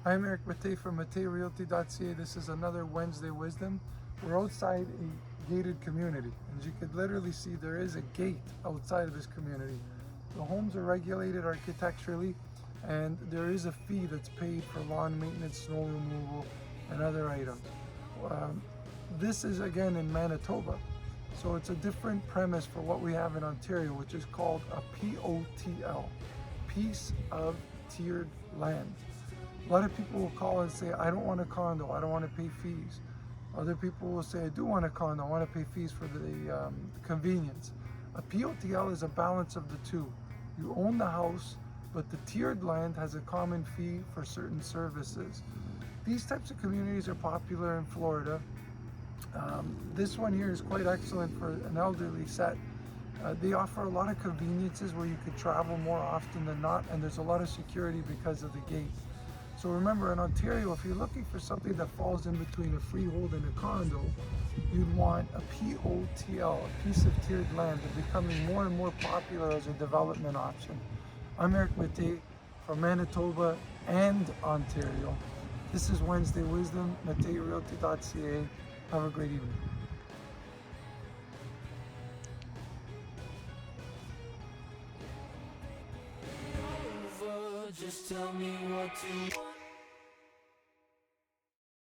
I'm Mattei from Matteirealty.ca. This is another Wednesday Wisdom. We're outside a gated community, and you could literally see there is a gate outside of this community. The homes are regulated architecturally, and there is a fee that's paid for lawn maintenance, snow removal, and other items. Um, this is again in Manitoba, so it's a different premise for what we have in Ontario, which is called a POTL, piece of tiered land. A lot of people will call and say, I don't want a condo, I don't want to pay fees. Other people will say, I do want a condo, I want to pay fees for the convenience. A POTL is a balance of the two. You own the house, but the tiered land has a common fee for certain services. These types of communities are popular in Florida. This one here is quite excellent for an elderly set. They offer a lot of conveniences where you could travel more often than not, and there's a lot of security because of the gate. So remember, in Ontario, if you're looking for something that falls in between a freehold and a condo, you'd want a POTL, a piece of tiered land. They're becoming more and more popular as a development option. I'm Mattei from Manitoba and Ontario. This is Wednesday Wisdom, Matteirealty.ca. Have a great evening. Just tell me what to